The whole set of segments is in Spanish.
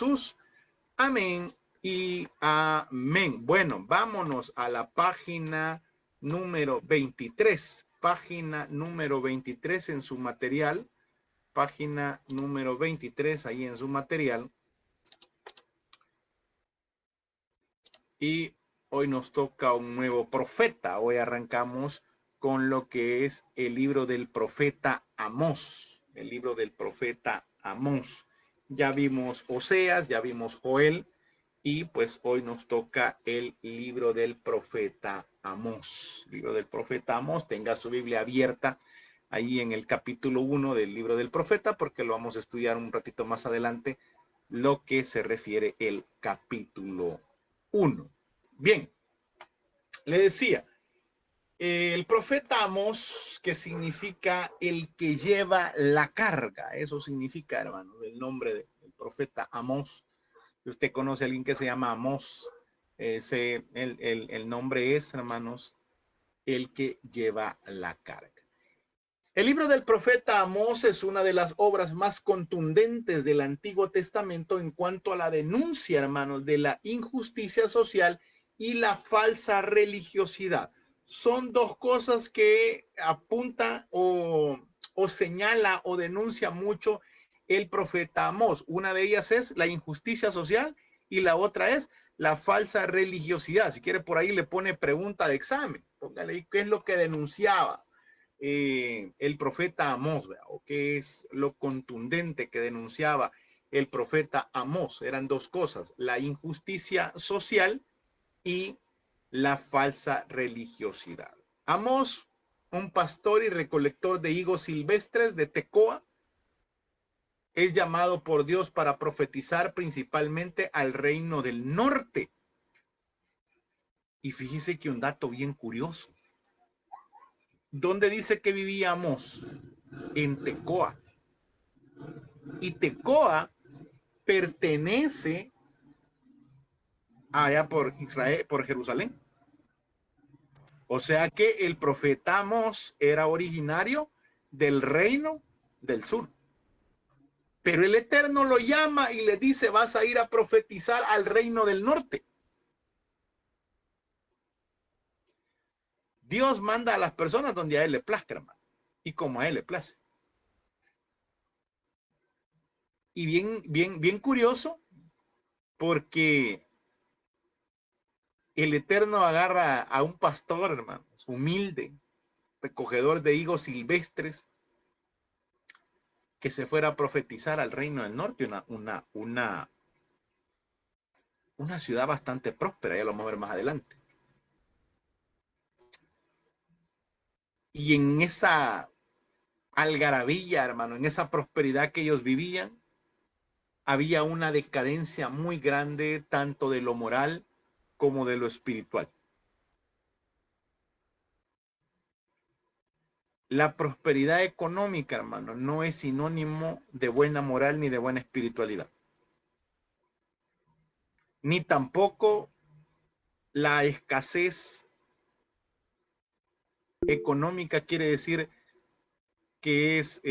Jesús. Amén y amén. Bueno, vámonos a la página número 23. Página número 23 en su material. Página número 23 ahí en su material. Y hoy nos toca un nuevo profeta. Hoy arrancamos con lo que es el libro del profeta Amós. El libro del profeta Amós. Ya vimos Oseas, ya vimos Joel. Y pues hoy nos toca el libro del profeta Amós. Libro del profeta Amós. Tenga su Biblia abierta ahí en el capítulo 1 del libro del profeta, porque lo vamos a estudiar un ratito más adelante, lo que se refiere el capítulo 1. Bien, le decía, el profeta Amós, que significa el que lleva la carga. Eso significa, hermano, el nombre del profeta Amós. Usted conoce a alguien que se llama Amós. El nombre es, hermanos, el que lleva la carga. El libro del profeta Amós es una de las obras más contundentes del Antiguo Testamento en cuanto a la denuncia, hermanos, de la injusticia social y la falsa religiosidad. Son dos cosas que apunta o señala o denuncia mucho el profeta Amós. Una de ellas es la injusticia social y la otra es la falsa religiosidad. Si quiere, por ahí le pone pregunta de examen. Póngale ahí qué es lo que denunciaba el profeta Amós, ¿verdad? O qué es lo contundente que denunciaba el profeta Amós. Eran dos cosas: la injusticia social y la falsa religiosidad. Amós, un pastor y recolector de higos silvestres de Tecoa, es llamado por Dios para profetizar principalmente al reino del norte. Y fíjese que un dato bien curioso. ¿Dónde dice que vivía Amós? En Tecoa. Y Tecoa pertenece allá por Israel, por Jerusalén. O sea que el profeta Amós era originario del reino del sur. Pero el Eterno lo llama y le dice: vas a ir a profetizar al reino del norte. Dios manda a las personas donde a él le plazca, hermano, y como a él le place. Y bien curioso, porque el Eterno agarra a un pastor, hermano, humilde, recogedor de higos silvestres, que se fuera a profetizar al reino del norte, una ciudad bastante próspera, ya lo vamos a ver más adelante. Y en esa algarabía, hermano, en esa prosperidad que ellos vivían, había una decadencia muy grande, tanto de lo moral como de lo espiritual. La prosperidad económica, hermano, no es sinónimo de buena moral ni de buena espiritualidad. Ni tampoco la escasez económica quiere decir que es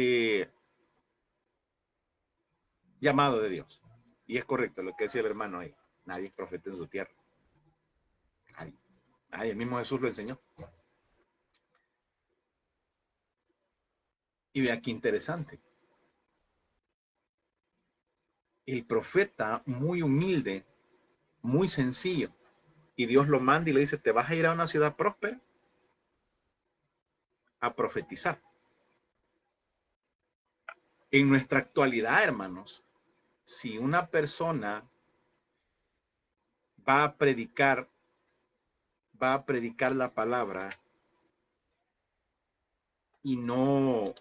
llamado de Dios. Y es correcto lo que decía el hermano ahí. Nadie es profeta en su tierra. Nadie. El mismo Jesús lo enseñó. Y vea qué interesante. El profeta, muy humilde, muy sencillo, y Dios lo manda y le dice: te vas a ir a una ciudad próspera a profetizar. En nuestra actualidad, hermanos, si una persona va a predicar la palabra y no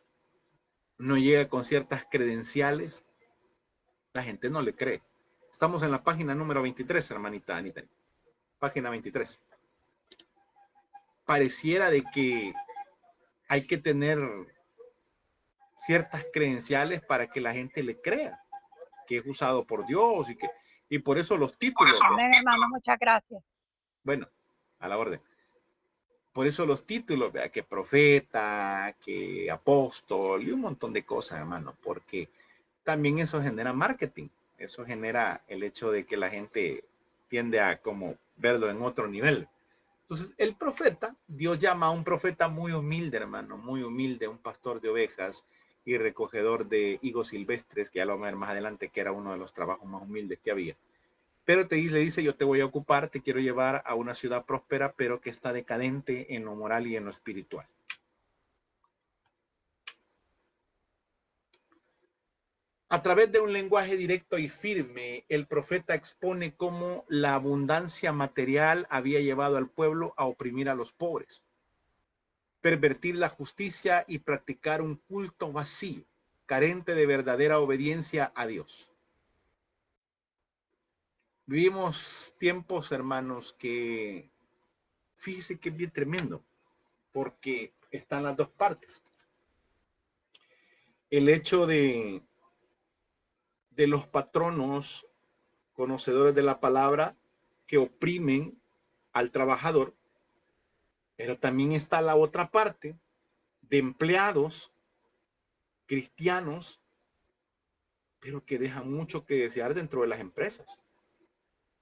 llega con ciertas credenciales, la gente no le cree. Estamos en la página número 23, hermanita Anita. Página 23. Pareciera de que hay que tener ciertas credenciales para que la gente le crea que es usado por Dios y por eso los títulos. Amén, hermano, muchas gracias. Bueno, a la orden. Por eso los títulos, vea, que profeta, que apóstol y un montón de cosas, hermano, porque también eso genera marketing. Eso genera el hecho de que la gente tiende a como verlo en otro nivel. Entonces, el profeta, Dios llama a un profeta muy humilde, hermano, muy humilde, un pastor de ovejas y recogedor de higos silvestres, que ya lo vamos a ver más adelante, que era uno de los trabajos más humildes que había. Pero le dice, yo te voy a ocupar, te quiero llevar a una ciudad próspera, pero que está decadente en lo moral y en lo espiritual. A través de un lenguaje directo y firme, el profeta expone cómo la abundancia material había llevado al pueblo a oprimir a los pobres, pervertir la justicia y practicar un culto vacío, carente de verdadera obediencia a Dios. Vivimos tiempos, hermanos, que fíjese que es bien tremendo, porque están las dos partes. El hecho de los patronos conocedores de la palabra que oprimen al trabajador, pero también está la otra parte de empleados cristianos, pero que dejan mucho que desear dentro de las empresas.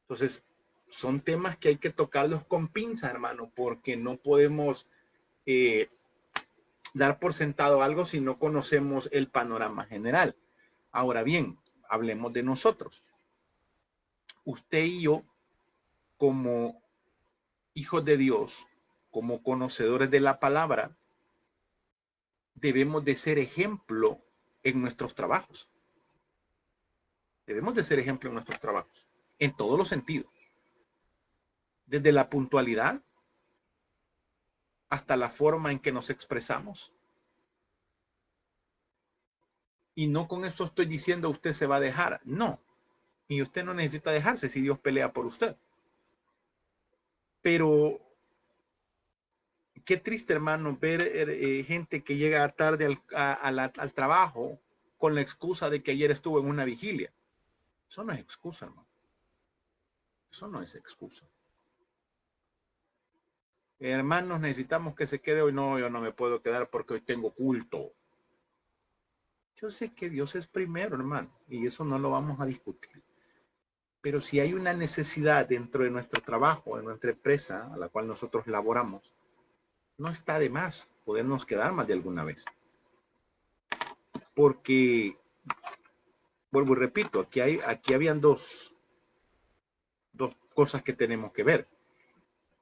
Entonces, son temas que hay que tocarlos con pinza, hermano, porque no podemos dar por sentado algo si no conocemos el panorama general. Ahora bien, hablemos de nosotros. Usted y yo, como hijos de Dios, como conocedores de la palabra, debemos de ser ejemplo en nuestros trabajos. Debemos de ser ejemplo en nuestros trabajos, en todos los sentidos. Desde la puntualidad hasta la forma en que nos expresamos. Y no con esto estoy diciendo usted se va a dejar. No. Y usted no necesita dejarse si Dios pelea por usted. Pero qué triste, hermano, ver gente que llega tarde al trabajo con la excusa de que ayer estuvo en una vigilia. Eso no es excusa, hermano. Eso no es excusa. Hermanos, necesitamos que se quede hoy. No, yo no me puedo quedar porque hoy tengo culto. Yo sé que Dios es primero, hermano, y eso no lo vamos a discutir. Pero si hay una necesidad dentro de nuestro trabajo, de nuestra empresa a la cual nosotros laboramos, no está de más podernos quedar más de alguna vez. Porque, vuelvo y repito, aquí habían dos cosas que tenemos que ver.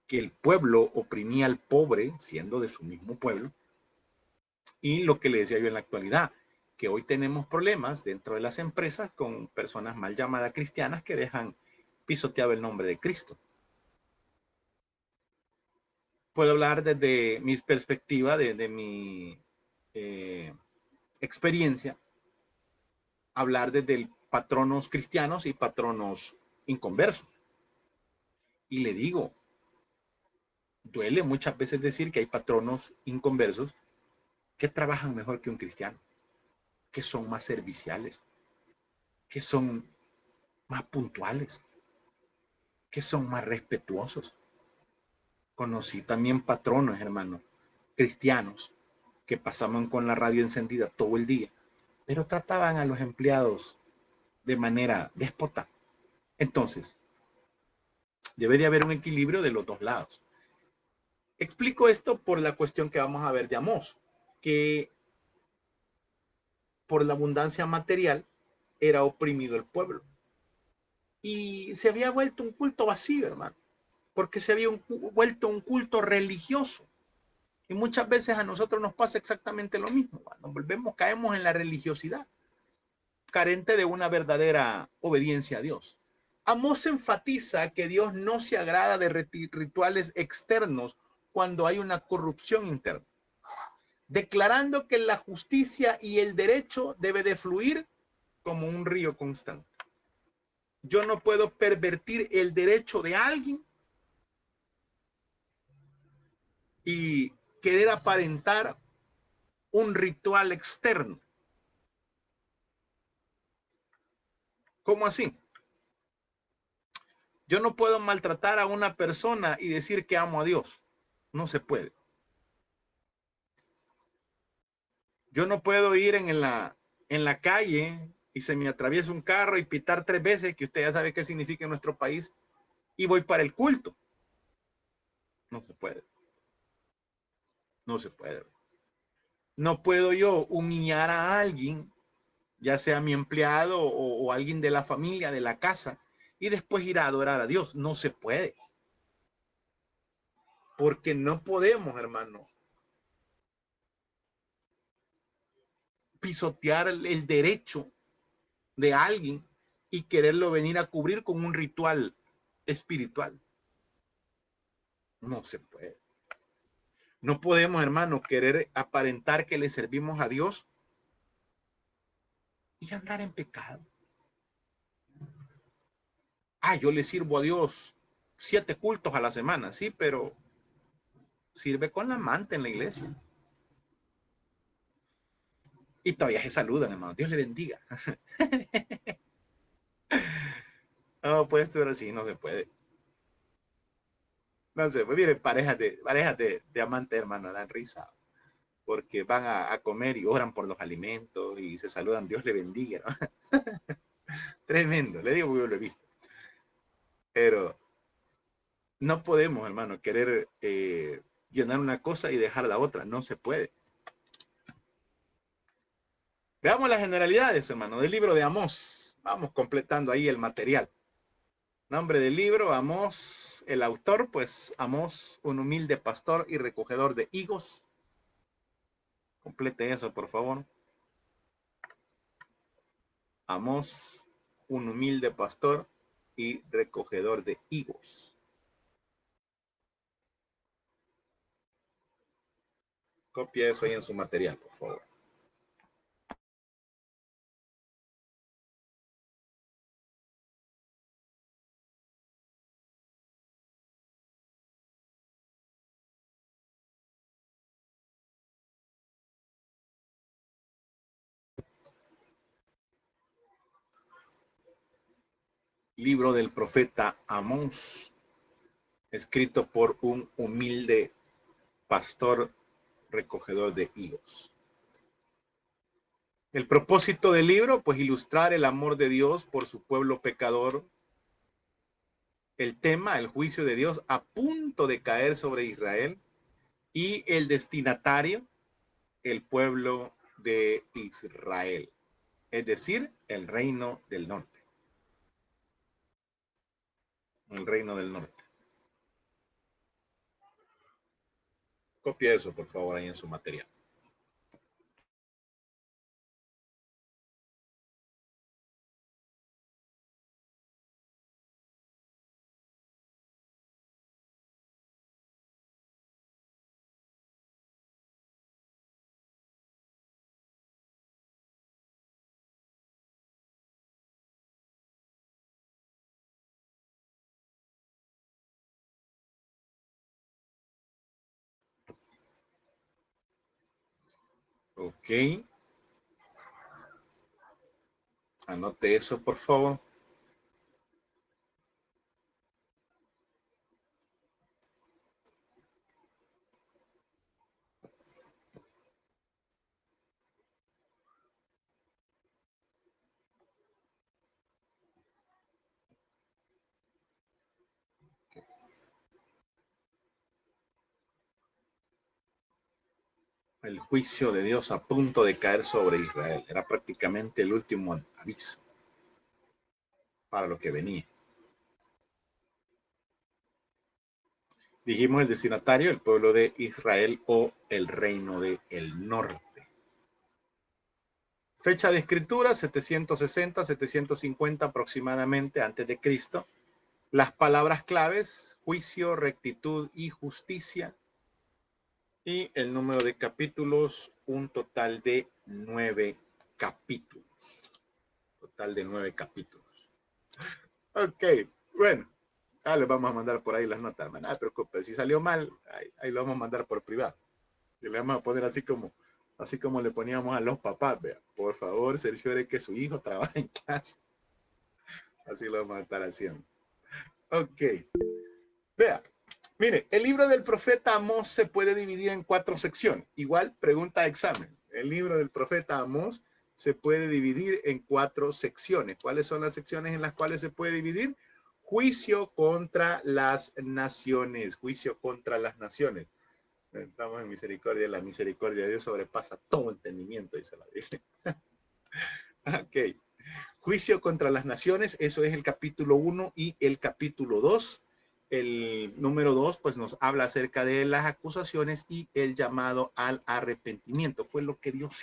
Que el pueblo oprimía al pobre, siendo de su mismo pueblo, y lo que le decía yo en la actualidad, que hoy tenemos problemas dentro de las empresas con personas mal llamadas cristianas que dejan pisoteado el nombre de Cristo. Puedo hablar desde mi perspectiva, desde mi experiencia, hablar desde patronos cristianos y patronos inconversos. Y le digo, duele muchas veces decir que hay patronos inconversos que trabajan mejor que un cristiano, que son más serviciales, que son más puntuales, que son más respetuosos. Conocí también patronos, hermanos, cristianos, que pasaban con la radio encendida todo el día, pero trataban a los empleados de manera déspota. Entonces, debe de haber un equilibrio de los dos lados. Explico esto por la cuestión que vamos a ver de Amós, que por la abundancia material era oprimido el pueblo. Y se había vuelto un culto vacío, hermano, porque se había vuelto un culto religioso. Y muchas veces a nosotros nos pasa exactamente lo mismo. Nos caemos en la religiosidad, carente de una verdadera obediencia a Dios. Amós enfatiza que Dios no se agrada de rituales externos cuando hay una corrupción interna, declarando que la justicia y el derecho debe de fluir como un río constante. Yo no puedo pervertir el derecho de alguien y querer aparentar un ritual externo. ¿Cómo así? Yo no puedo maltratar a una persona y decir que amo a Dios. No se puede. Yo no puedo ir en la calle y se me atraviesa un carro y pitar 3 veces, que usted ya sabe qué significa en nuestro país, y voy para el culto. No se puede. No se puede. No puedo yo humillar a alguien, ya sea mi empleado o alguien de la familia, de la casa, y después ir a adorar a Dios. No se puede. Porque no podemos, hermano, pisotear el derecho de alguien y quererlo venir a cubrir con un ritual espiritual. No se puede. No podemos, hermano, querer aparentar que le servimos a Dios y andar en pecado. Yo le sirvo a Dios 7 cultos a la semana, sí, pero sirve con la manta en la iglesia. Y todavía se saludan, hermano. Dios le bendiga. No, pues esto así no se puede. No sé, pues mire, parejas de amantes, hermano, dan risa. Porque van a comer y oran por los alimentos y se saludan, Dios le bendiga, ¿no? Tremendo, le digo, yo lo he visto. Pero no podemos, hermano, querer llenar una cosa y dejar la otra. No se puede. Veamos las generalidades, hermano, del libro de Amós. Vamos completando ahí el material. Nombre del libro, Amós. El autor, pues, Amós, un humilde pastor y recogedor de higos. Complete eso, por favor. Amós, un humilde pastor y recogedor de higos. Copia eso ahí en su material, por favor. Libro del profeta Amós, escrito por un humilde pastor recogedor de higos. El propósito del libro, pues ilustrar el amor de Dios por su pueblo pecador. El tema, el juicio de Dios a punto de caer sobre Israel. Y el destinatario, el pueblo de Israel. Es decir, el reino del norte. El reino del norte. Copia eso, por favor, ahí en su material. Ok. Anote eso, por favor. El juicio de Dios a punto de caer sobre Israel. Era prácticamente el último aviso para lo que venía. Dijimos el destinatario, el pueblo de Israel o el reino del norte. Fecha de escritura, 760, 750 aproximadamente antes de Cristo. Las palabras claves, juicio, rectitud y justicia. Y el número de capítulos, un total de 9 capítulos. Total de 9 capítulos. Ok, bueno. Les vamos a mandar por ahí las notas. No te preocupes, si salió mal, ahí lo vamos a mandar por privado. Y le vamos a poner así como le poníamos a los papás, vea. Por favor, cerciore que su hijo trabaja en casa. Así lo vamos a estar haciendo. Ok. Vea, mire, el libro del profeta Amós se puede dividir en 4 secciones. Igual, pregunta de examen. El libro del profeta Amós se puede dividir en 4 secciones. ¿Cuáles son las secciones en las cuales se puede dividir? Juicio contra las naciones. Juicio contra las naciones. Entramos en misericordia. La misericordia de Dios sobrepasa todo entendimiento, dice la Biblia. Ok. Juicio contra las naciones, eso es el capítulo 1 y el capítulo 2. El número 2 pues nos habla acerca de las acusaciones y el llamado al arrepentimiento. Fue lo que Dios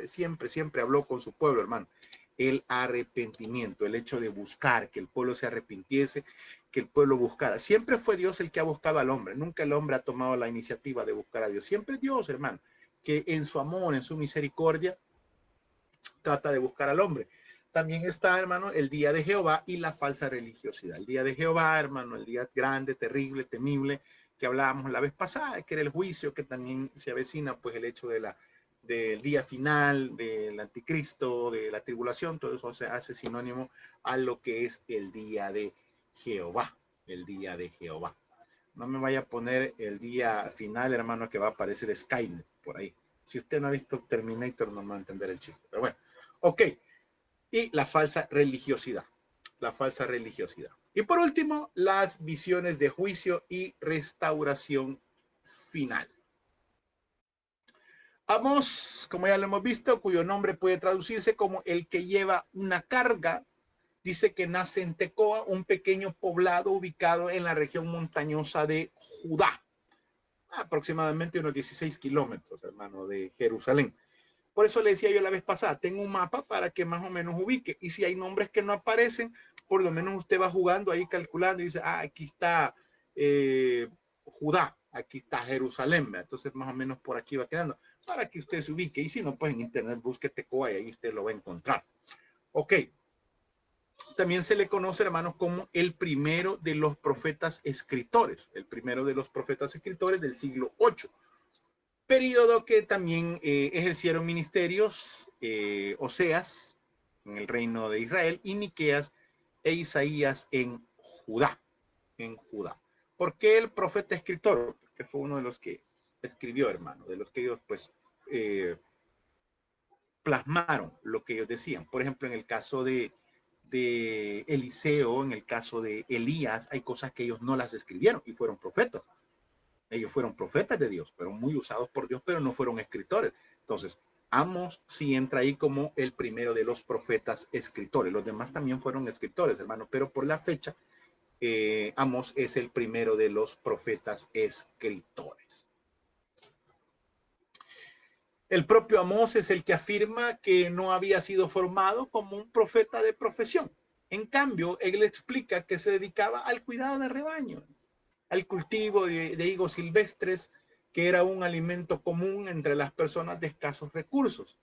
siempre habló con su pueblo, hermano. El arrepentimiento, el hecho de buscar, que el pueblo se arrepintiese, que el pueblo buscara. Siempre fue Dios el que ha buscado al hombre. Nunca el hombre ha tomado la iniciativa de buscar a Dios. Siempre Dios, hermano, que en su amor, en su misericordia, trata de buscar al hombre. También está, hermano, el día de Jehová y la falsa religiosidad. El día de Jehová, hermano, el día grande, terrible, temible, que hablábamos la vez pasada, que era el juicio, que también se avecina, pues el hecho de del día final, del anticristo, de la tribulación, todo eso se hace sinónimo a lo que es el día de Jehová, el día de Jehová. No me vaya a poner el día final, hermano, que va a aparecer Skynet por ahí. Si usted no ha visto Terminator, no va a entender el chiste. Pero bueno, ok. Y la falsa religiosidad. La falsa religiosidad. Y por último, las visiones de juicio y restauración final. Amós, como ya lo hemos visto, cuyo nombre puede traducirse como el que lleva una carga, dice que nace en Tecoa, un pequeño poblado ubicado en la región montañosa de Judá, aproximadamente unos 16 kilómetros, hermano, de Jerusalén. Por eso le decía yo la vez pasada, tengo un mapa para que más o menos ubique. Y si hay nombres que no aparecen, por lo menos usted va jugando ahí calculando y dice, aquí está Judá, aquí está Jerusalén. Entonces más o menos por aquí va quedando para que usted se ubique. Y si no, pues en internet busque Tecoa y ahí usted lo va a encontrar. Ok. También se le conoce, hermanos, como el primero de los profetas escritores. El primero de los profetas escritores del siglo VIII. Periodo que también ejercieron ministerios Oseas en el reino de Israel y Miqueas e Isaías en Judá. ¿Por qué el profeta escritor? Porque fue uno de los que escribió, hermano, de los que ellos pues plasmaron lo que ellos decían. Por ejemplo, en el caso de Eliseo, en el caso de Elías, hay cosas que ellos no las escribieron y fueron profetas. Ellos fueron profetas de Dios, fueron muy usados por Dios, pero no fueron escritores. Entonces, Amós sí entra ahí como el primero de los profetas escritores. Los demás también fueron escritores, hermano, pero por la fecha, Amós es el primero de los profetas escritores. El propio Amós es el que afirma que no había sido formado como un profeta de profesión. En cambio, él explica que se dedicaba al cuidado de rebaño, al cultivo de higos silvestres, que era un alimento común entre las personas de escasos recursos.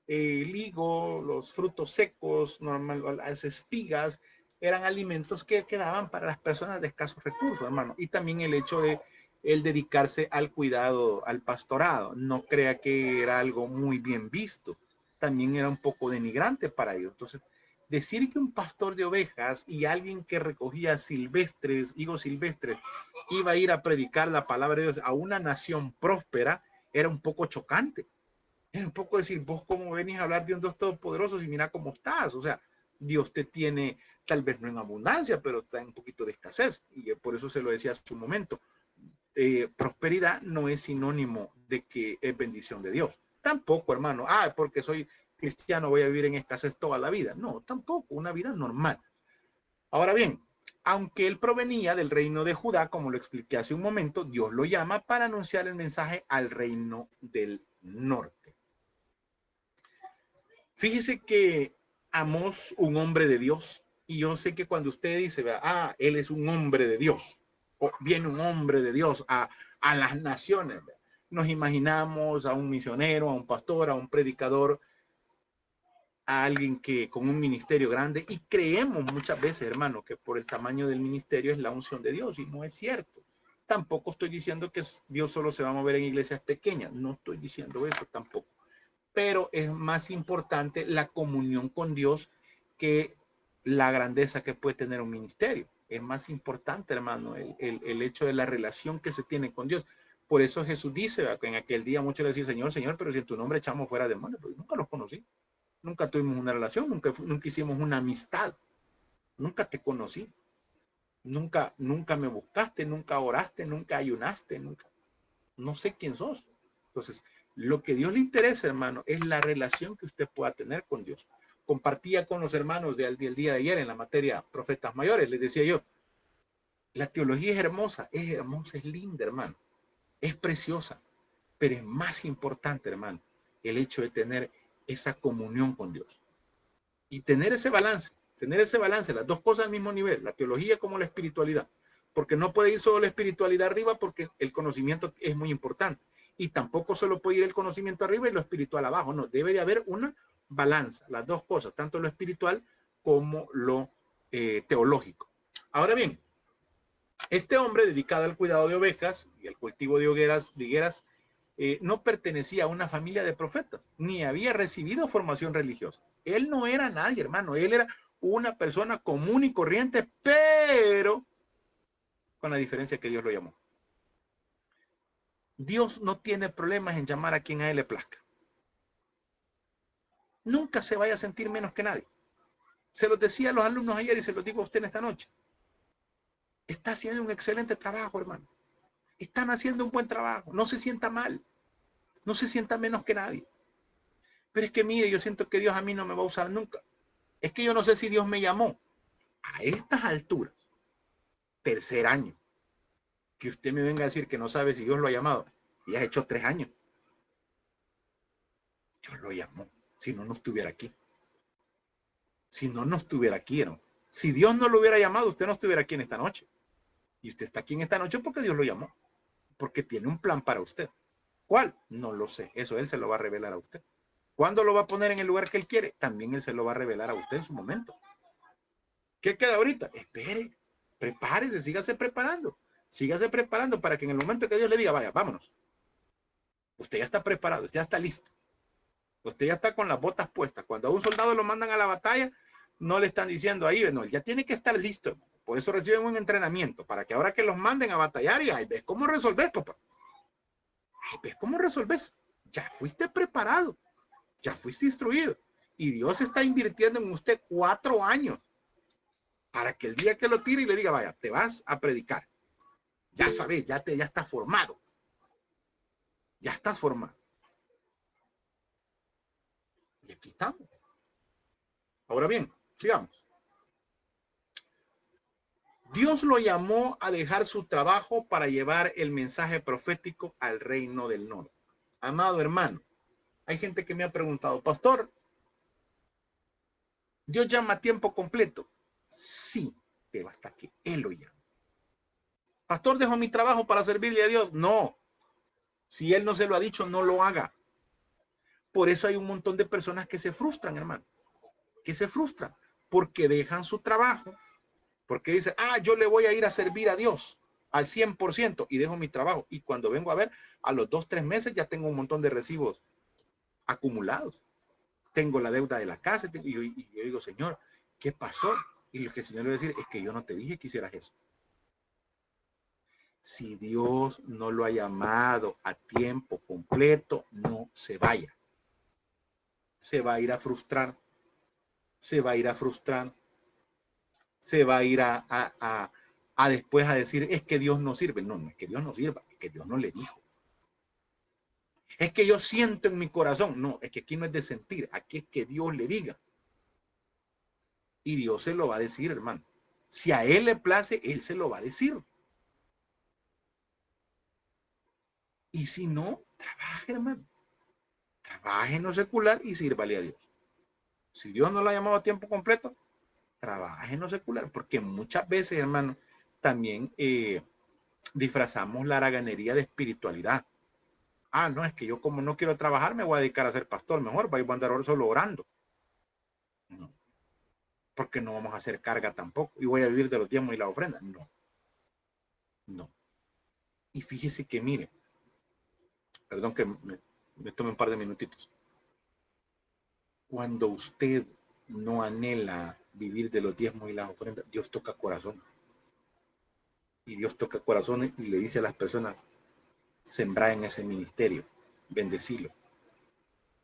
El higo, los frutos secos, las espigas, eran alimentos que quedaban para las personas de escasos recursos, hermano. Y también el hecho de el dedicarse al cuidado, al pastorado. No crea que era algo muy bien visto. También era un poco denigrante para ellos. Entonces, decir que un pastor de ovejas y alguien que recogía silvestres, higos silvestres, iba a ir a predicar la palabra de Dios a una nación próspera, era un poco chocante. Era un poco decir, vos cómo venís a hablar de un Dios todopoderoso y mira cómo estás. O sea, Dios te tiene, tal vez no en abundancia, pero está en un poquito de escasez. Y por eso se lo decía hace un momento. Prosperidad no es sinónimo de que es bendición de Dios. Tampoco, hermano, porque soy cristiano voy a vivir en escasez toda la vida. No, tampoco, una vida normal. Ahora bien, aunque él provenía del reino de Judá, como lo expliqué hace un momento, Dios lo llama para anunciar el mensaje al reino del norte. Fíjese que Amós, un hombre de Dios, y yo sé que cuando usted dice, él es un hombre de Dios, o viene un hombre de Dios a las naciones, nos imaginamos a un misionero, a un pastor, a un predicador, a alguien que con un ministerio grande, y creemos muchas veces, hermano, que por el tamaño del ministerio es la unción de Dios, y no es cierto. Tampoco estoy diciendo que Dios solo se va a mover en iglesias pequeñas, no estoy diciendo eso tampoco. Pero es más importante la comunión con Dios que la grandeza que puede tener un ministerio. Es más importante, hermano, el hecho de la relación que se tiene con Dios. Por eso Jesús dice que en aquel día muchos le decían, Señor, Señor, pero si en tu nombre echamos fuera demonios, pues nunca los conocí. Nunca tuvimos una relación, nunca hicimos una amistad. Nunca te conocí. Nunca me buscaste, nunca oraste, nunca ayunaste, nunca. No sé quién sos. Entonces, lo que Dios le interesa, hermano, es la relación que usted pueda tener con Dios. Compartía con los hermanos del día de ayer en la materia profetas mayores. Les decía yo, la teología es hermosa, es linda, hermano. Es preciosa, pero es más importante, hermano, el hecho de tener esa comunión con Dios. Y tener ese balance, las dos cosas al mismo nivel, la teología como la espiritualidad. Porque no puede ir solo la espiritualidad arriba porque el conocimiento es muy importante. Y tampoco solo puede ir el conocimiento arriba y lo espiritual abajo. No, debe de haber una balanza, las dos cosas, tanto lo espiritual como lo teológico. Ahora bien, este hombre dedicado al cuidado de ovejas y al cultivo de higueras no pertenecía a una familia de profetas, ni había recibido formación religiosa. Él no era nadie, hermano. Él era una persona común y corriente, pero con la diferencia que Dios lo llamó. Dios no tiene problemas en llamar a quien a él le plazca. Nunca se vaya a sentir menos que nadie. Se los decía a los alumnos ayer y se los digo a usted en esta noche. Está haciendo un excelente trabajo, hermano. Están haciendo un buen trabajo. No se sienta mal. No se sienta menos que nadie. Pero es que mire, yo siento que Dios a mí no me va a usar nunca. Es que yo no sé si Dios me llamó. A estas alturas, tercer año, que usted me venga a decir que no sabe si Dios lo ha llamado. Y has hecho 3 años. Dios lo llamó. Si no, no estuviera aquí. Si no, no estuviera aquí, ¿no? Si Dios no lo hubiera llamado, usted no estuviera aquí en esta noche. Y usted está aquí en esta noche porque Dios lo llamó. Porque tiene un plan para usted. ¿Cuál? No lo sé. Eso Él se lo va a revelar a usted. ¿Cuándo lo va a poner en el lugar que Él quiere? También Él se lo va a revelar a usted en su momento. ¿Qué queda ahorita? Espere, prepárese, sígase preparando. Sígase preparando para que en el momento que Dios le diga, vaya, vámonos. Usted ya está preparado, usted ya está listo. Usted ya está con las botas puestas. Cuando a un soldado lo mandan a la batalla, no le están diciendo ahí, no, él ya tiene que estar listo. Por eso reciben un entrenamiento, para que ahora que los manden a batallar, y ay, ves cómo resolves, papá. Ay, ves cómo resolves. Ya fuiste preparado, ya fuiste instruido. Y Dios está invirtiendo en usted 4 años para que el día que lo tire y le diga, vaya, te vas a predicar. Ya sabes, ya estás formado. Ya estás formado. Y aquí estamos. Ahora bien, sigamos. Dios lo llamó a dejar su trabajo para llevar el mensaje profético al reino del norte. Amado hermano, hay gente que me ha preguntado, pastor, ¿Dios llama a tiempo completo? Sí, pero hasta que Él lo llame. Pastor, ¿dejo mi trabajo para servirle a Dios? No. Si Él no se lo ha dicho, no lo haga. Por eso hay un montón de personas que se frustran, hermano. Que se frustran porque dejan su trabajo, porque dicen, yo le voy a ir a servir a Dios al 100% y dejo mi trabajo. Y cuando vengo a ver, a los 2-3 meses ya tengo un montón de recibos acumulados. Tengo la deuda de la casa y yo digo, Señor, ¿qué pasó? Y lo que el Señor le va a decir es que yo no te dije que hicieras eso. Si Dios no lo ha llamado a tiempo completo, no se vaya. Se va a ir a frustrar. Se va a ir a frustrar. Se va a ir a después a decir, es que Dios no sirve. No, no es que Dios no sirva, es que Dios no le dijo. Es que yo siento en mi corazón. No, es que aquí no es de sentir, aquí es que Dios le diga. Y Dios se lo va a decir, hermano. Si a Él le place, Él se lo va a decir. Y si no, trabaje, hermano. Trabaje en lo secular y sírvale a Dios. Si Dios no lo ha llamado a tiempo completo, trabaje en lo secular. Porque muchas veces, hermano, también disfrazamos la haraganería de espiritualidad. No, es que yo como no quiero trabajar, me voy a dedicar a ser pastor. Mejor voy a andar solo orando. No. Porque no vamos a hacer carga tampoco. Y voy a vivir de los diezmos y la ofrenda. No. No. Y fíjese que, mire, perdón que me tome un par de minutitos. Cuando usted no anhela vivir de los diezmos y las ofrendas, Dios toca corazón. Y Dios toca corazones y le dice a las personas, sembrar en ese ministerio, bendecirlo.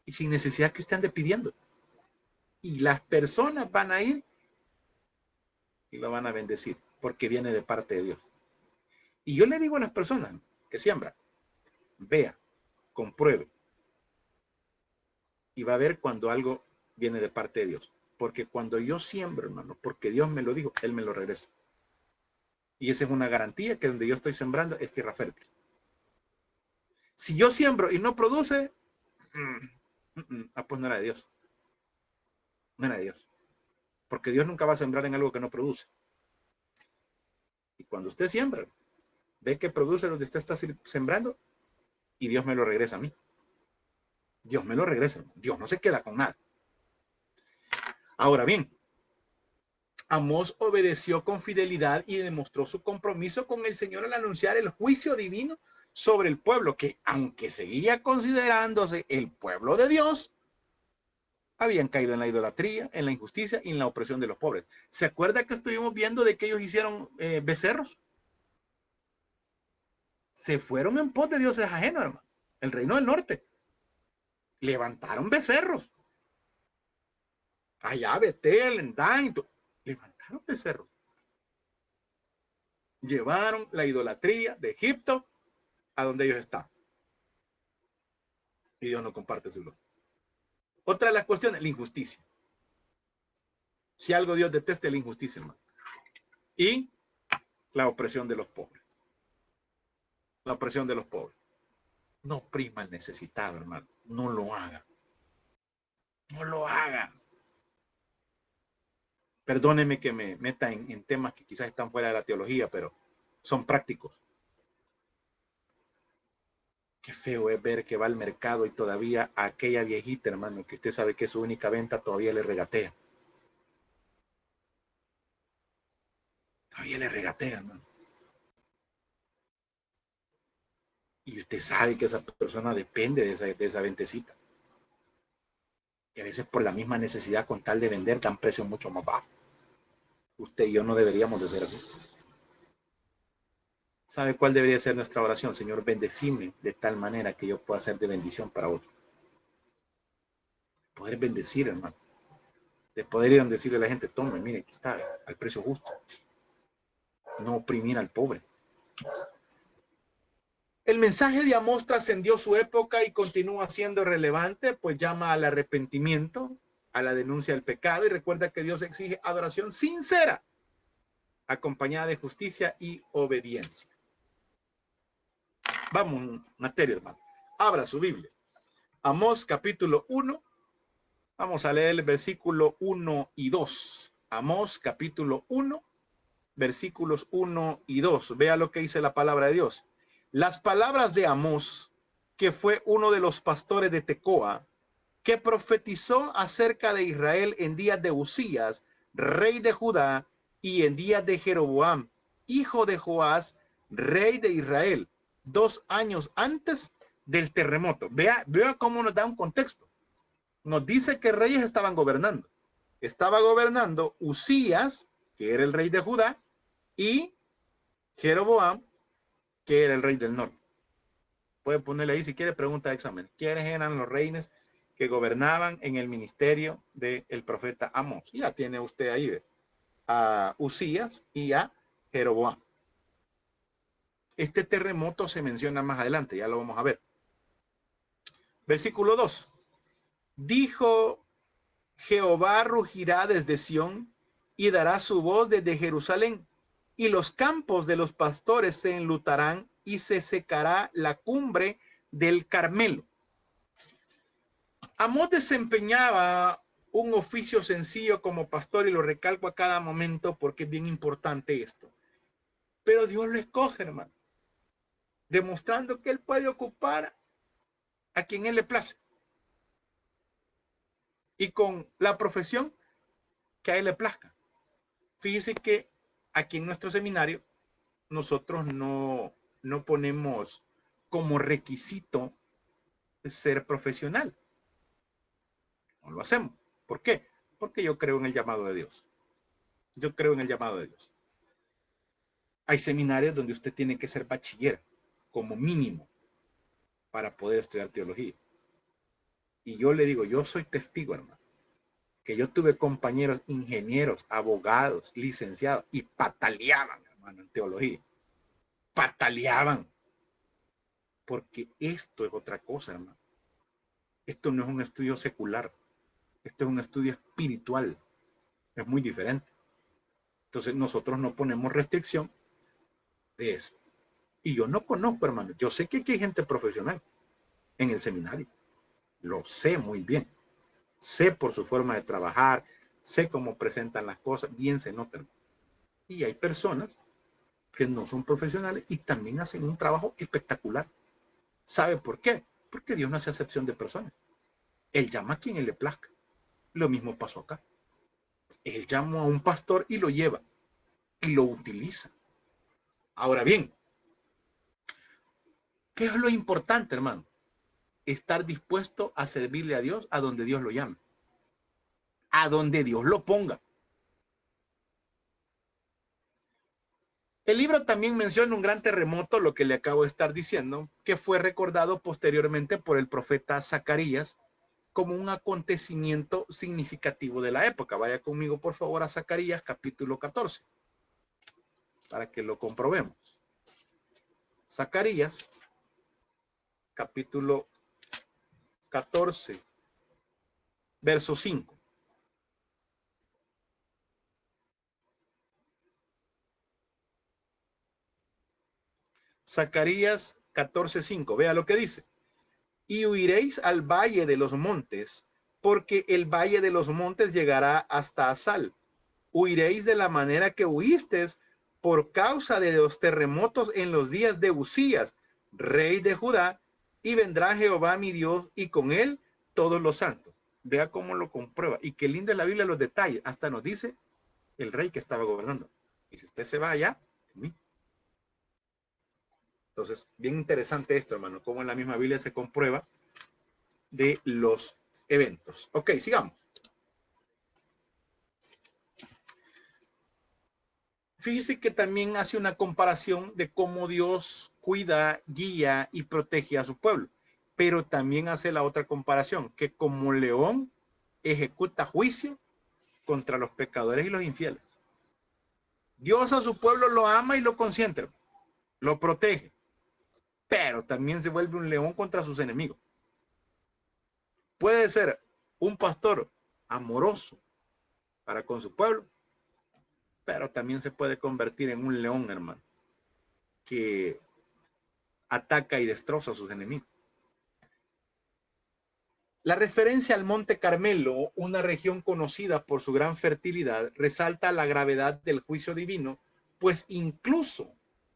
Y sin necesidad que usted ande pidiendo. Y las personas van a ir y lo van a bendecir porque viene de parte de Dios. Y yo le digo a las personas que siembran, vea, compruebe y va a ver cuando algo viene de parte de Dios. Porque cuando yo siembro, hermano, porque Dios me lo dijo, Él me lo regresa. Y esa es una garantía que donde yo estoy sembrando es tierra fértil. Si yo siembro y no produce, pues no era de Dios. No era de Dios. Porque Dios nunca va a sembrar en algo que no produce. Y cuando usted siembra, ve que produce lo que usted está sembrando y Dios me lo regresa a mí. Dios me lo regresa. Dios no se queda con nada. Ahora bien, Amós obedeció con fidelidad y demostró su compromiso con el Señor al anunciar el juicio divino sobre el pueblo, que aunque seguía considerándose el pueblo de Dios, habían caído en la idolatría, en la injusticia y en la opresión de los pobres. ¿Se acuerda que estuvimos viendo de que ellos hicieron becerros? Se fueron en pos de dioses ajenos, hermano. El reino del norte. Levantaron becerros. Allá, Betel, en Dan, levantaron becerros. Llevaron la idolatría de Egipto a donde ellos están. Y Dios no comparte su gloria. Otra de las cuestiones, la injusticia. Si algo Dios detesta, es la injusticia, hermano. Y la opresión de los pobres. La opresión de los pobres. No oprima al necesitado, hermano. No lo haga. No lo haga. Perdóneme que me meta en temas que quizás están fuera de la teología, pero son prácticos. Qué feo es ver que va al mercado y todavía a aquella viejita, hermano, que usted sabe que es su única venta, todavía le regatea. Todavía le regatea, hermano. Y usted sabe que esa persona depende de esa ventecita. Y a veces por la misma necesidad, con tal de vender, dan precios mucho más bajos. Usted y yo no deberíamos de ser así. ¿Sabe cuál debería ser nuestra oración? Señor, bendecime de tal manera que yo pueda ser de bendición para otros. Poder bendecir, hermano. De poder ir a decirle a la gente, tome, mire, aquí está, al precio justo. No oprimir al pobre. El mensaje de Amós trascendió su época y continúa siendo relevante, pues llama al arrepentimiento, a la denuncia del pecado, y recuerda que Dios exige adoración sincera, acompañada de justicia y obediencia. Vamos, materia, hermano. Abra su Biblia. Amós capítulo 1. Vamos a leer el versículo 1 y 2. Amós capítulo 1, versículos 1 y 2. Vea lo que dice la palabra de Dios. Las palabras de Amós, que fue uno de los pastores de Tecoa, que profetizó acerca de Israel en días de Usías, rey de Judá, y en días de Jeroboam, hijo de Joás, rey de Israel, 2 años antes del terremoto. Vea cómo nos da un contexto. Nos dice que reyes estaban gobernando. Estaba gobernando Usías, que era el rey de Judá, y Jeroboam, que era el rey del norte. Puede ponerle ahí si quiere, pregunta de examen. ¿Quiénes eran los reyes que gobernaban en el ministerio del profeta Amós? Ya tiene usted ahí a Usías y a Jeroboam. Este terremoto se menciona más adelante, ya lo vamos a ver. Versículo 2. Dijo Jehová rugirá desde Sión y dará su voz desde Jerusalén, y los campos de los pastores se enlutarán y se secará la cumbre del Carmelo. Amós desempeñaba un oficio sencillo como pastor, y lo recalco a cada momento porque es bien importante esto. Pero Dios lo escoge, hermano, demostrando que él puede ocupar a quien él le place y con la profesión que a él le plazca. Fíjese que aquí en nuestro seminario nosotros no ponemos como requisito ser profesional. No lo hacemos. ¿Por qué? Porque yo creo en el llamado de Dios. Yo creo en el llamado de Dios. Hay seminarios donde usted tiene que ser bachiller como mínimo para poder estudiar teología. Y yo le digo, yo soy testigo, hermano, que yo tuve compañeros ingenieros, abogados, licenciados y pataleaban, hermano, en teología. Pataleaban. Porque esto es otra cosa, hermano. Esto no es un estudio secular. Esto es un estudio espiritual. Es muy diferente. Entonces nosotros no ponemos restricción de eso. Y yo no conozco, hermano. Yo sé que aquí hay gente profesional en el seminario. Lo sé muy bien. Sé por su forma de trabajar. Sé cómo presentan las cosas. Bien se notan. Y hay personas que no son profesionales y también hacen un trabajo espectacular. ¿Sabe por qué? Porque Dios no hace acepción de personas. Él llama a quien él le plazca. Lo mismo pasó acá. Él llamó a un pastor y lo lleva y lo utiliza. Ahora bien, ¿qué es lo importante, hermano? Estar dispuesto a servirle a Dios a donde Dios lo llame, a donde Dios lo ponga. El libro también menciona un gran terremoto, lo que le acabo de estar diciendo, que fue recordado posteriormente por el profeta Zacarías como un acontecimiento significativo de la época. Vaya conmigo, por favor, a Zacarías capítulo 14, para que lo comprobemos. Zacarías capítulo 14, verso 5. Zacarías 14:5. Vea lo que dice. Y huiréis al valle de los montes, porque el valle de los montes llegará hasta Asal. Huiréis de la manera que huisteis por causa de los terremotos en los días de Usías, rey de Judá, y vendrá Jehová mi Dios y con él todos los santos. Vea cómo lo comprueba. Y qué linda es la Biblia los detalles. Hasta nos dice el rey que estaba gobernando. Y si usted se va allá, entonces, bien interesante esto, hermano, cómo en la misma Biblia se comprueba de los eventos. Ok, sigamos. Fíjese que también hace una comparación de cómo Dios cuida, guía y protege a su pueblo, pero también hace la otra comparación, que como león ejecuta juicio contra los pecadores y los infieles. Dios a su pueblo lo ama y lo consiente, lo protege, pero también se vuelve un león contra sus enemigos. Puede ser un pastor amoroso para con su pueblo, pero también se puede convertir en un león, hermano, que ataca y destroza a sus enemigos. La referencia al Monte Carmelo, una región conocida por su gran fertilidad, resalta la gravedad del juicio divino, pues incluso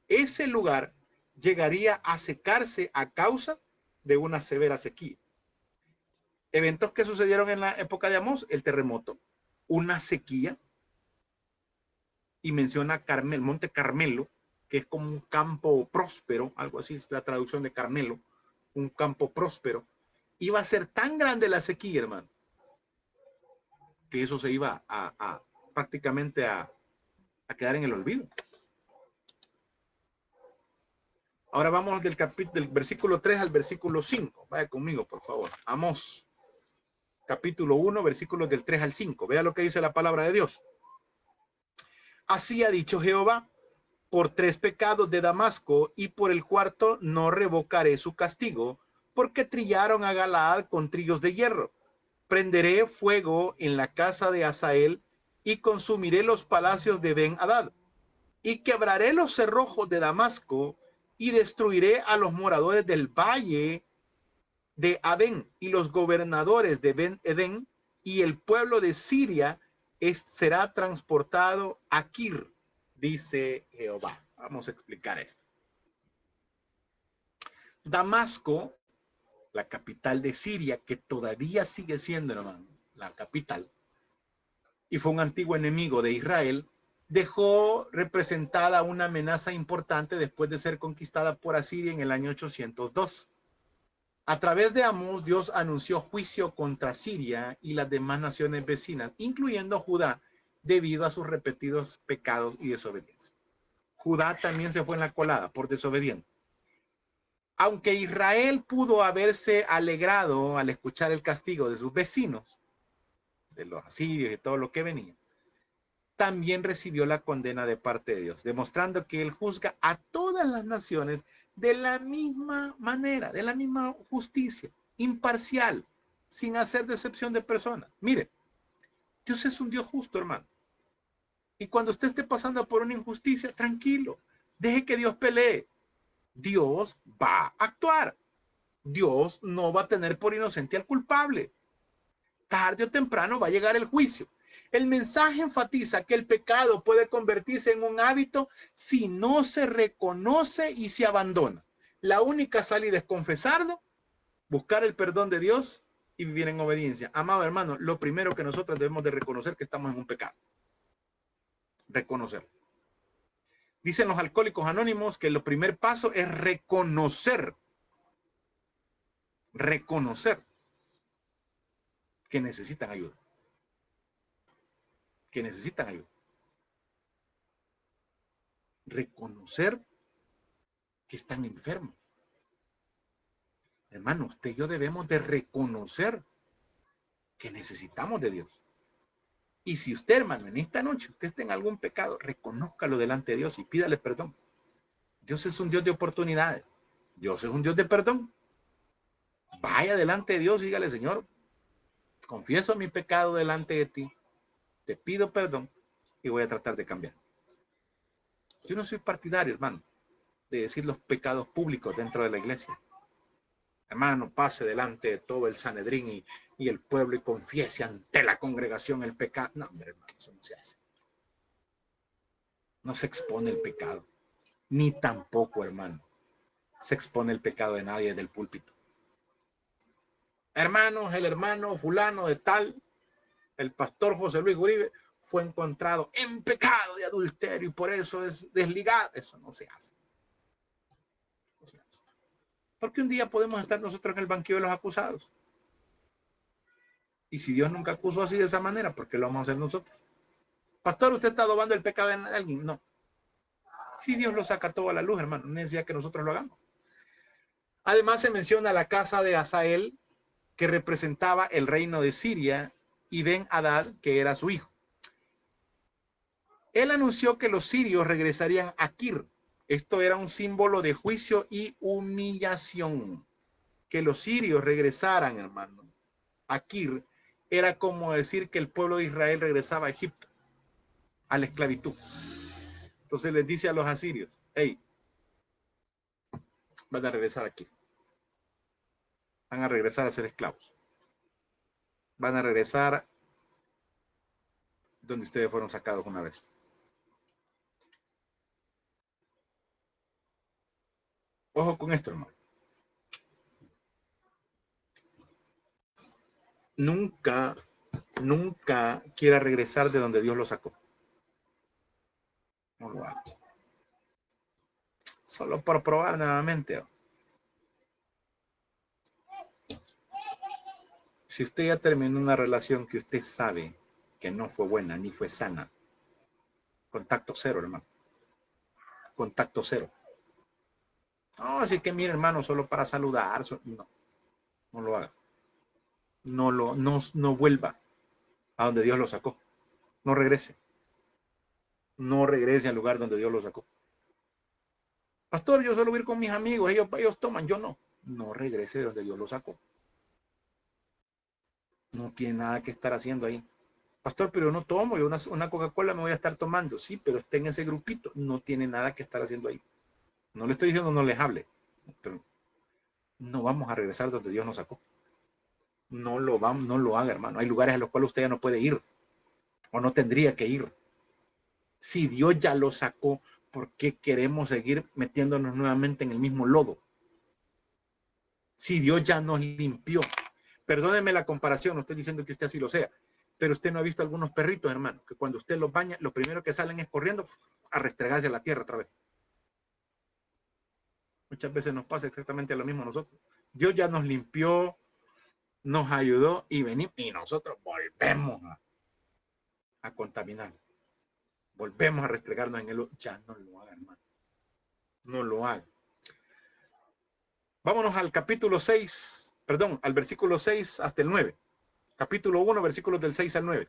ese lugar llegaría a secarse a causa de una severa sequía. Eventos que sucedieron en la época de Amós, el terremoto, una sequía, y menciona el Monte Carmelo, que es como un campo próspero, algo así es la traducción de Carmelo, un campo próspero. Iba a ser tan grande la sequía, hermano, que eso se iba prácticamente a quedar en el olvido. Ahora vamos del versículo 3 al versículo 5. Vaya conmigo, por favor. Amós, capítulo 1, versículos del 3 al 5. Vea lo que dice la palabra de Dios. Así ha dicho Jehová: por 3 pecados de Damasco y por el cuarto no revocaré su castigo, porque trillaron a Galaad con trillos de hierro. Prenderé fuego en la casa de Hazael y consumiré los palacios de Ben-Hadad, y quebraré los cerrojos de Damasco y destruiré a los moradores del valle de Adén y los gobernadores de Ben-Edén, y el pueblo de Siria será transportado a Kir, dice Jehová. Vamos a explicar esto. Damasco, la capital de Siria, que todavía sigue siendo, hermano, la capital, y fue un antiguo enemigo de Israel, dejó representada una amenaza importante después de ser conquistada por Asiria en el año 802. A través de Amós, Dios anunció juicio contra Siria y las demás naciones vecinas, incluyendo Judá, debido a sus repetidos pecados y desobediencia. Judá también se fue en la colada por desobediente. Aunque Israel pudo haberse alegrado al escuchar el castigo de sus vecinos, de los asirios y todo lo que venía, también recibió la condena de parte de Dios, demostrando que Él juzga a todas las naciones de la misma manera, de la misma justicia, imparcial, sin hacer excepción de personas. Mire, Dios es un Dios justo, hermano. Y cuando usted esté pasando por una injusticia, tranquilo, deje que Dios pelee. Dios va a actuar. Dios no va a tener por inocente al culpable. Tarde o temprano va a llegar el juicio. El mensaje enfatiza que el pecado puede convertirse en un hábito si no se reconoce y se abandona. La única salida es confesarlo, buscar el perdón de Dios y vivir en obediencia. Amado hermano, lo primero que nosotros debemos de reconocer que estamos en un pecado. Reconocer. Dicen los alcohólicos anónimos que el primer paso es reconocer que necesitan ayuda. Que necesitan ayuda. Reconocer que están enfermos. Hermano, usted y yo debemos de reconocer que necesitamos de Dios. Y si usted, hermano, en esta noche usted está en algún pecado, reconózcalo delante de Dios y pídale perdón. Dios es un Dios de oportunidades. Dios es un Dios de perdón. Vaya delante de Dios y dígale, Señor, confieso mi pecado delante de ti, te pido perdón y voy a tratar de cambiar. Yo no soy partidario, hermano, de decir los pecados públicos dentro de la iglesia. Hermano, pase delante de todo el Sanedrín y el pueblo y confiese ante la congregación el pecado. No, hombre, hermano, eso no se hace. No se expone el pecado. Ni tampoco, hermano, se expone el pecado de nadie del púlpito. Hermanos, el hermano fulano de tal, el pastor José Luis Uribe, fue encontrado en pecado de adulterio y por eso es desligado. Eso no se hace. No se hace. Porque un día podemos estar nosotros en el banquillo de los acusados. Y si Dios nunca acusó así de esa manera, ¿por qué lo vamos a hacer nosotros? Pastor, ¿usted está adobando el pecado de alguien? No. Si Dios lo saca todo a la luz, hermano, no necesita que nosotros lo hagamos. Además se menciona la casa de Asael, que representaba el reino de Siria, y Ben-Hadad, que era su hijo. Él anunció que los sirios regresarían a Kir. Esto era un símbolo de juicio y humillación. Que los sirios regresaran, hermano, a Kir, era como decir que el pueblo de Israel regresaba a Egipto, a la esclavitud. Entonces les dice a los asirios, hey, van a regresar aquí. Van a regresar a ser esclavos. Van a regresar donde ustedes fueron sacados una vez. Ojo con esto, hermano. Nunca quiera regresar de donde Dios lo sacó. No lo haga. Solo por probar nuevamente. Si usted ya terminó una relación que usted sabe que no fue buena ni fue sana, contacto cero, hermano. Contacto cero. No, así que mire, hermano, solo para saludar. No lo haga. No vuelva a donde Dios lo sacó. No regrese. No regrese al lugar donde Dios lo sacó. Pastor, yo solo voy a ir con mis amigos, ellos toman, yo no. No regrese de donde Dios lo sacó. No tiene nada que estar haciendo ahí. Pastor, pero yo no tomo, yo una Coca-Cola me voy a estar tomando. Sí, pero esté en ese grupito. No tiene nada que estar haciendo ahí. No le estoy diciendo no les hable, pero no vamos a regresar donde Dios nos sacó. No lo haga, hermano. Hay lugares a los cuales usted ya no puede ir o no tendría que ir. Si Dios ya lo sacó, ¿por qué queremos seguir metiéndonos nuevamente en el mismo lodo? Si Dios ya nos limpió. Perdóneme la comparación, no estoy diciendo que usted así lo sea, pero usted no ha visto algunos perritos, hermano, que cuando usted los baña, lo primero que salen es corriendo a restregarse a la tierra otra vez. Muchas veces nos pasa exactamente lo mismo a nosotros. Dios ya nos limpió, nos ayudó y venimos y nosotros volvemos a contaminar. Volvemos a restregarnos en el... Ya no lo haga, hermano. No lo haga. Vámonos al capítulo 6, perdón, al versículo 6 hasta el 9. Capítulo 1, versículos del 6 al 9.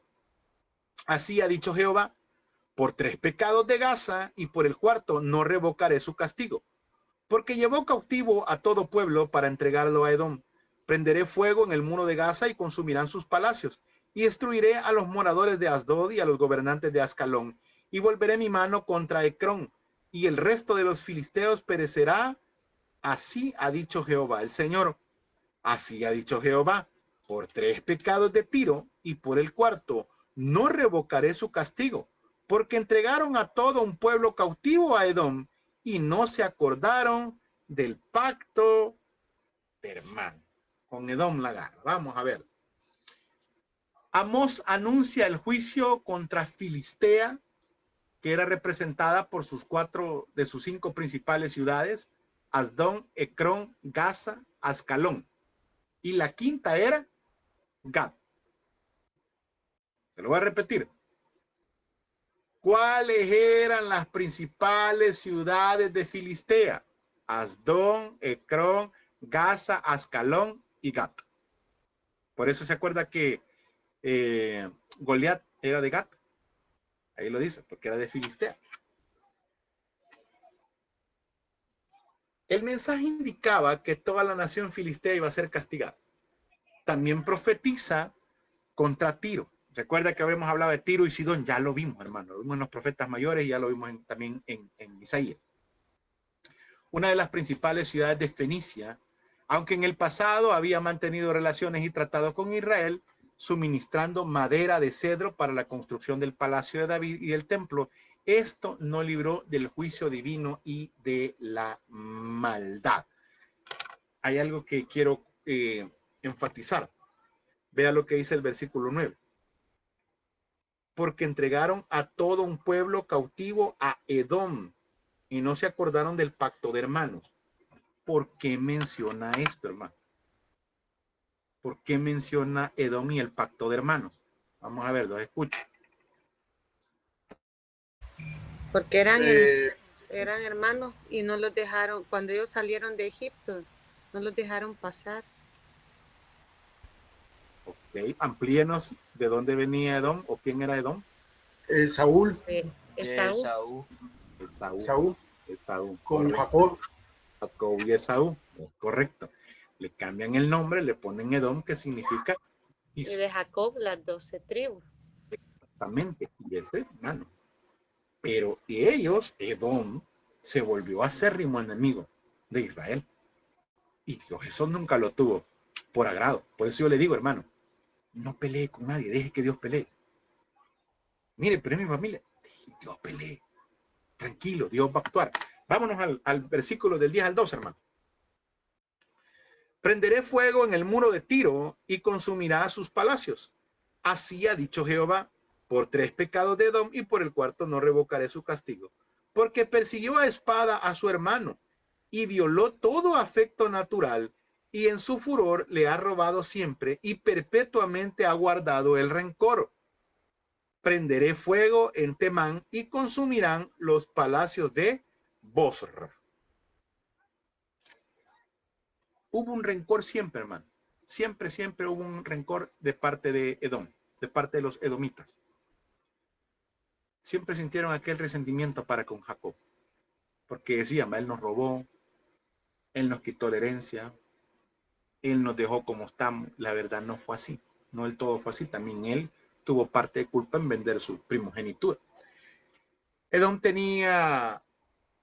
Así ha dicho Jehová, por 3 pecados de Gaza y por el cuarto no revocaré su castigo, porque llevó cautivo a todo pueblo para entregarlo a Edom. Prenderé fuego en el muro de Gaza y consumirán sus palacios, y destruiré a los moradores de Asdod y a los gobernantes de Ascalón, y volveré mi mano contra Ecrón, y el resto de los filisteos perecerá. Así ha dicho Jehová el Señor. Así ha dicho Jehová, por 3 pecados de Tiro y por el cuarto no revocaré su castigo, porque entregaron a todo un pueblo cautivo a Edom y no se acordaron del pacto de hermano. Con Edom la garra. Vamos a ver. Amós anuncia el juicio contra Filistea, que era representada por sus 5 principales ciudades: Asdón, Ecrón, Gaza, Ascalón. Y la quinta era Gat. Se lo voy a repetir. ¿Cuáles eran las principales ciudades de Filistea? Asdón, Ecrón, Gaza, Ascalón y Gat. Por eso se acuerda que Goliat era de Gat. Ahí lo dice, porque era de Filistea. El mensaje indicaba que toda la nación filistea iba a ser castigada. También profetiza contra Tiro. Recuerda que habíamos hablado de Tiro y Sidón, ya lo vimos, hermano. Lo vimos en los profetas mayores y ya lo vimos también en Isaías. Una de las principales ciudades de Fenicia, aunque en el pasado había mantenido relaciones y tratados con Israel, suministrando madera de cedro para la construcción del palacio de David y del templo, esto no libró del juicio divino y de la maldad. Hay algo que quiero enfatizar. Vea lo que dice el versículo 9. Porque entregaron a todo un pueblo cautivo a Edom y no se acordaron del pacto de hermanos. ¿Por qué menciona esto, hermano? ¿Por qué menciona Edom y el pacto de hermanos? Vamos a ver, los escucho. Porque eran hermanos y no los dejaron, cuando ellos salieron de Egipto, no los dejaron pasar. Ok, amplíenos de dónde venía Edom o quién era Edom. Saúl. Esaú. Esaú. Con Jacob. Jacob y Esaú, correcto. Le cambian el nombre, le ponen Edom, que significa... Y de Jacob las 12 tribus. Exactamente, y ese hermano. Pero ellos, Edom, se volvió acérrimo enemigo de Israel. Y Dios eso nunca lo tuvo por agrado. Por eso yo le digo, hermano, no pelee con nadie, deje que Dios pelee. Mire, pero es mi familia, Dios pelee. Tranquilo, Dios va a actuar. Vámonos al versículo del 10 al 12, hermano. Prenderé fuego en el muro de Tiro y consumirá sus palacios. Así ha dicho Jehová, por 3 pecados de Edom y por el cuarto no revocaré su castigo, porque persiguió a espada a su hermano y violó todo afecto natural y en su furor le ha robado siempre y perpetuamente ha guardado el rencor. Prenderé fuego en Temán y consumirán los palacios de Bosra. Hubo un rencor siempre, hermano. Siempre hubo un rencor de parte de Edom, de parte de los edomitas. Siempre sintieron aquel resentimiento para con Jacob, porque decían, él nos robó, él nos quitó la herencia, él nos dejó como estamos. La verdad no fue así, no del todo fue así. También él tuvo parte de culpa en vender su primogenitura. Edom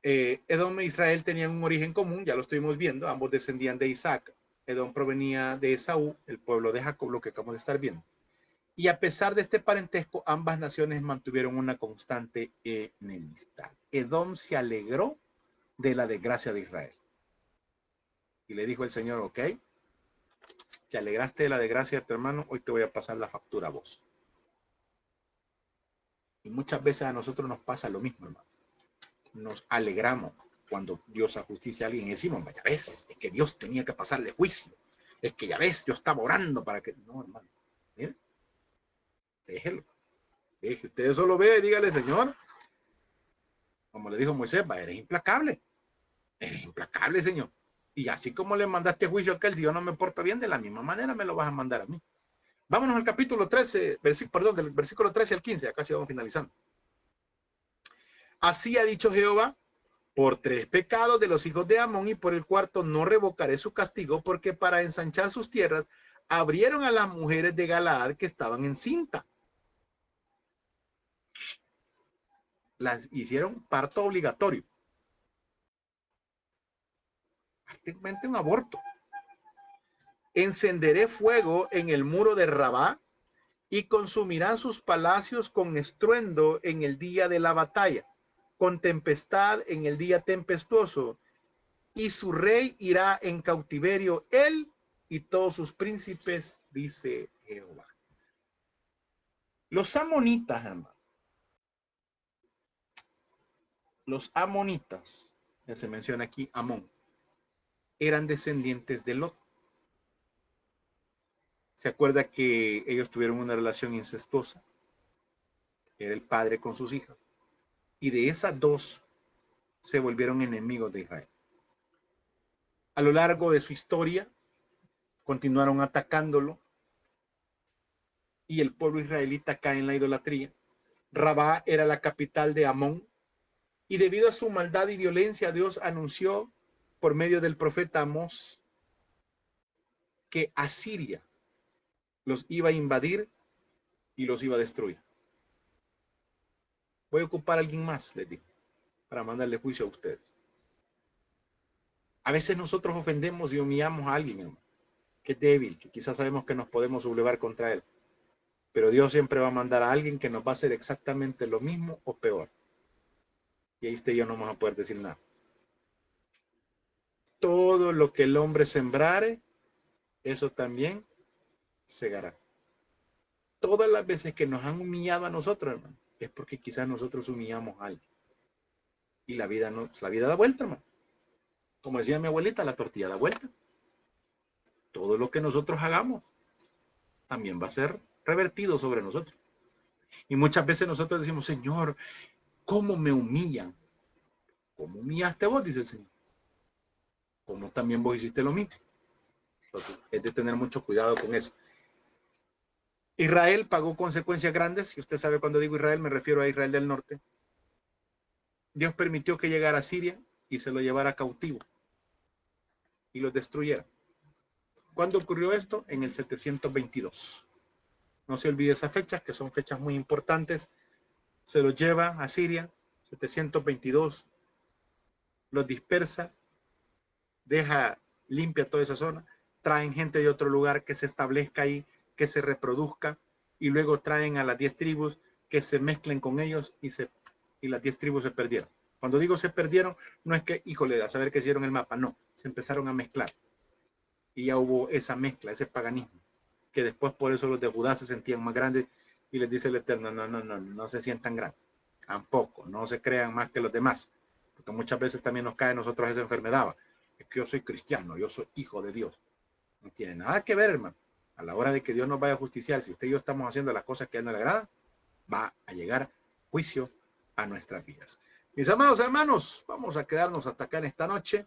e Israel tenían un origen común, ya lo estuvimos viendo, ambos descendían de Isaac. Edom provenía de Esaú, el pueblo de Jacob, lo que acabamos de estar viendo. Y a pesar de este parentesco, ambas naciones mantuvieron una constante enemistad. Edom se alegró de la desgracia de Israel. Y le dijo el Señor, ok, te alegraste de la desgracia de tu hermano, hoy te voy a pasar la factura a vos. Y muchas veces a nosotros nos pasa lo mismo, hermano. Nos alegramos cuando Dios ajusticia a alguien y decimos, ya ves, es que Dios tenía que pasarle juicio. Es que ya ves, yo estaba orando para que... No, hermano, miren. Déjelo. Deje, usted solo ve y dígale, Señor, como le dijo Moisés, eres implacable. Eres implacable, Señor. Y así como le mandaste juicio a aquel, si yo no me porto bien, de la misma manera me lo vas a mandar a mí. Vámonos al capítulo 13, del versículo 13 al 15, acá sí vamos finalizando. Así ha dicho Jehová, por 3 pecados de los hijos de Amón y por el cuarto no revocaré su castigo, porque para ensanchar sus tierras abrieron a las mujeres de Galaad que estaban en cinta. Las hicieron parto obligatorio. Prácticamente un aborto. Encenderé fuego en el muro de Rabá y consumirán sus palacios con estruendo en el día de la batalla, con tempestad en el día tempestuoso, y su rey irá en cautiverio, él y todos sus príncipes, dice Jehová. Los amonitas, hermano. Los amonitas, ya se menciona aquí Amón, eran descendientes de Lot. Se acuerda que ellos tuvieron una relación incestuosa. Era el padre con sus hijas. Y de esas dos se volvieron enemigos de Israel. A lo largo de su historia, continuaron atacándolo. Y el pueblo israelita cae en la idolatría. Rabá era la capital de Amón. Y debido a su maldad y violencia, Dios anunció por medio del profeta Amós que Asiria los iba a invadir y los iba a destruir. Voy a ocupar a alguien más, les digo, para mandarle juicio a ustedes. A veces nosotros ofendemos y humillamos a alguien, hermano, que es débil, que quizás sabemos que nos podemos sublevar contra él. Pero Dios siempre va a mandar a alguien que nos va a hacer exactamente lo mismo o peor. Y ahí usted y yo no vamos a poder decir nada. Todo lo que el hombre sembrare, eso también segará. Todas las veces que nos han humillado a nosotros, hermano, es porque quizás nosotros humillamos a alguien. Y la vida da vuelta, hermano. Como decía mi abuelita, la tortilla da vuelta. Todo lo que nosotros hagamos también va a ser revertido sobre nosotros. Y muchas veces nosotros decimos, Señor, ¿cómo me humillan? ¿Cómo humillaste vos? Dice el Señor. ¿Cómo también vos hiciste lo mismo? Entonces, es de tener mucho cuidado con eso. Israel pagó consecuencias grandes. Y usted sabe, cuando digo Israel, me refiero a Israel del norte. Dios permitió que llegara a Siria y se lo llevara cautivo y los destruyera. ¿Cuándo ocurrió esto? En el 722. No se olvide esas fechas, que son fechas muy importantes. Se los lleva a Siria, 722, los dispersa, deja limpia toda esa zona, traen gente de otro lugar que se establezca ahí, que se reproduzca, y luego traen a las 10 tribus que se mezclen con ellos y las 10 tribus se perdieron. Cuando digo se perdieron, no es que, híjole, a saber que hicieron el mapa, no, se empezaron a mezclar. Y ya hubo esa mezcla, ese paganismo, que después por eso los de Judá se sentían más grandes y les dice el Eterno, no se sientan grandes, tampoco, no se crean más que los demás, porque muchas veces también nos cae a nosotros esa enfermedad. Es que yo soy cristiano, yo soy hijo de Dios. No tiene nada que ver, hermano. A la hora de que Dios nos vaya a justiciar, si usted y yo estamos haciendo las cosas que a él no le agrada, va a llegar juicio a nuestras vidas. Mis amados hermanos, vamos a quedarnos hasta acá en esta noche.